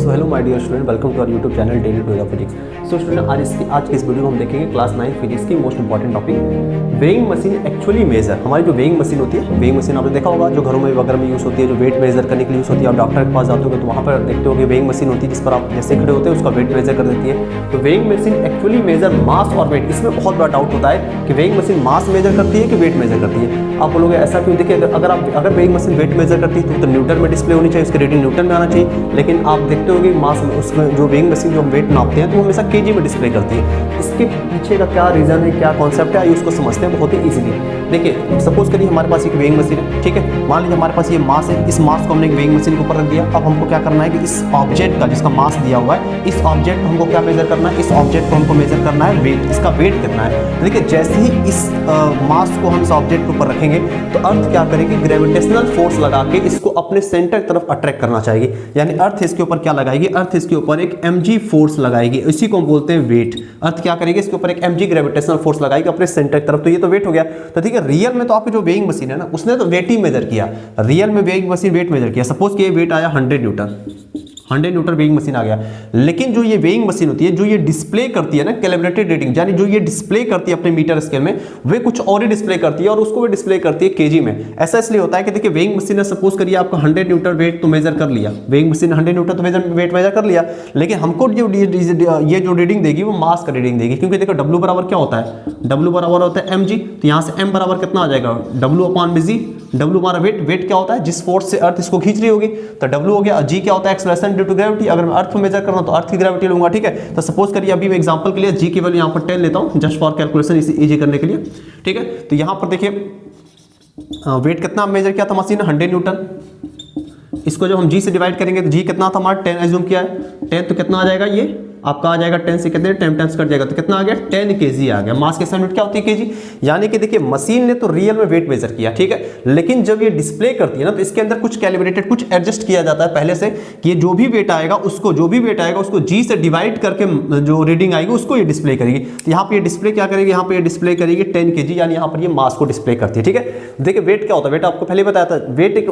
So hello my dear student, welcome to our YouTube channel daily to physics. So student, आज के इस video में हम देखेंगे क्लास 9 फिजिक्स की most important topic weighing machine actually measure. हमारी जो वेइंग मशीन होती है, वेइंग मशीन आपने देखा होगा जो घरों में वगैरह में यूज़ होती है, जो वेट मेजर करने के लिए यूज़ होती है। आप डॉक्टर के पास जाते हो तो वहाँ पर देखते हो कि वेइंग मशीन होती है जिस पर आप जैसे खड़े होते हैं उसका वेट मेजर कर देती है। तो वेइंग मशीन एक्चुअली मेजर मास और वेट। इसमें बहुत बड़ा डाउट होता है कि वेइंग मशीन मास मेजर करती है कि वेट मेजर करती है। आप बोलोगे ऐसा क्यों? देखिए, अगर वेइंग मशीन वेट मेजर करती है तो न्यूटन में डिस्प्ले होनी चाहिए, उसकी रीडिंग न्यूटन में आना चाहिए। लेकिन आप देखते होगे मास में उसमें जो वेइंग मशीन जो हम वेट नापते हैं तो वो हमेशा केजी में डिस्प्ले करती है। इसके पीछे का क्या रीज़न है, क्या कॉन्सेप्ट है, उसको समझते हैं बहुत ही ईजिली। देखिए, सपोज करिए हमारे पास एक वेइंग मशीन है, ठीक है। मान लीजिए हमारे पास ये मास है, इस मास को हमने एक वेइंग मशीन के ऊपर रख दिया। अब हमको क्या करना है कि इस ऑब्जेक्ट का जिसका मास दिया हुआ है, इस ऑब्जेक्ट को हमको क्या मेजर करना है, इस ऑब्जेक्ट को हमको मेजर करना है वेट, इसका वेट कितना है। देखिए, जैसे ही इस मास को हम इस ऑब्जेक्ट के ऊपर रखेंगे तो अर्थ क्या करेगी, ग्रेविटेशनल फोर्स लगा के इसको अपने सेंटर की तरफ अट्रैक्ट करना चाहेगी। यानी अर्थ इसके ऊपर क्या लगाएगी, अर्थ इसके ऊपर एक mg फोर्स लगाएगी, इसी को हम बोलते हैं वेट। अर्थ क्या करेगी, इसके ऊपर एक mg ग्रेविटेशनल फोर्स लगाएगी अपने सेंटर की तरफ। तो ये तो वेट हो गया। तो ठीक है, रियल में तो आपकी जो वेइंग मशीन है ना, उसने तो वेट ही मेजर किया। रियल में वेइंग मशीन वेट मेजर किया। सपोज कि ये वेट आया 100 न्यूटन, 100 न्यूटन वेइंग मशीन आ गया। लेकिन जो ये वेइंग मशीन होती है, जो ये डिस्प्ले करती है ना कैलिब्रेटेड रीडिंग, यानी जो ये डिस्प्ले करती है अपने मीटर स्केल में, वे कुछ और ही डिस्प्ले करती है और उसको भी डिस्प्ले करती है केजी में। ऐसा इसलिए होता है कि देखिए, वेइंग मशीन ने सपोज करिए आपका 100 न्यूटन वेट तो मेजर कर लिया, वेइंग मशीन 100 न्यूटन तो वेट मेजर कर लिया। लेकिन हमको ये जो रीडिंग देगी वो मास का रीडिंग देगी, क्योंकि देखो W बराबर क्या होता है, W बराबर होता है mg। तो यहाँ से m बराबर कितना आ जाएगा, W/g। W हमारा वेट क्या होता है, जिस फोर्स से अर्थ इसको खींच रही होगी। तो W हो गया, g क्या होता है, एक्सेलरेशन ड्यू टू ग्रेविटी। अगर मैं अर्थ को मेजर करना तो अर्थ की ग्रेविटी लूंगा, ठीक है। तो सपोज करिए अभी मैं एग्जांपल के लिए g की वैल्यू यहाँ पर 10 लेता हूँ, जस्ट फॉर कैलकुलेशन, इसे इजी करने के लिए, ठीक है। तो यहाँ पर देखिए वेट कितना मेजर किया था मशीन ने, 100 न्यूटन। इसको जब हम g से डिवाइड करेंगे तो g कितना था हमारा, 10 एज्यूम किया है। 10 तो कितना आ जाएगा, ये आपका आ जाएगा 10 से कितने 10 टाइम्स कट जाएगा तो कितना आ गया, 10 kg आ गया। मास के यूनिट क्या होती है, केजी। यानी कि देखिए, मशीन ने तो रियल में वेट मेजर किया, ठीक है। लेकिन जब ये डिस्प्ले करती है ना, तो इसके अंदर कुछ कैलिब्रेटेड, कुछ एडजस्ट किया जाता है पहले से कि जो भी वेट आएगा उसको g से डिवाइड करके जो रीडिंग आएगी उसको ये डिस्प्ले करेगी। तो यहाँ पे ये डिस्प्ले क्या करेगी, यहाँ पे ये डिस्प्ले करेगी 10 kg, यानी यहाँ पर ये मास को डिस्प्ले करती है, ठीक है। देखिए, वेट क्या होता है, वेट आपको पहले बताया था। वेट एक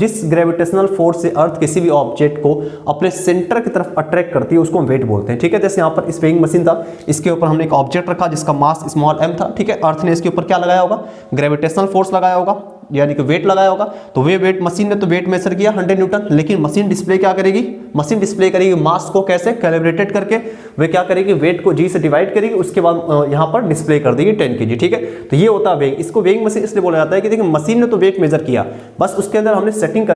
जिस ग्रेविटेशनल फोर्स से अर्थ किसी भी ऑब्जेक्ट को अपने सेंटर की तरफ अट्रैक्ट करती है उसको हम वेट बोलते हैं, ठीक है। जैसे यहाँ पर इस वेइंग मशीन था, इसके ऊपर हमने एक ऑब्जेक्ट रखा जिसका मास स्मॉल m था, ठीक है। अर्थ ने इसके ऊपर क्या लगाया होगा, ग्रेविटेशनल फोर्स लगाया होगा, यानी कि वेट लगाया होगा। तो वे वेट, मशीन ने तो वेट मेजर किया 100 न्यूटन। लेकिन मशीन डिस्प्ले क्या करेगी, मशीन डिस्प्ले करेगी मास को कैसे, कैलिब्रेटेड करके। वे क्या करेगी, वेट को g से डिवाइड करेगी, उसके बाद यहाँ पर डिस्प्ले कर देगी 10 kg, ठीक है। तो ये होता है वेइंग। इसको वेइंग मशीन इसलिए बोला जाता है कि देखिए, मशीन ने तो वेट मेजर किया, बस उसके अंदर हमने सेटिंग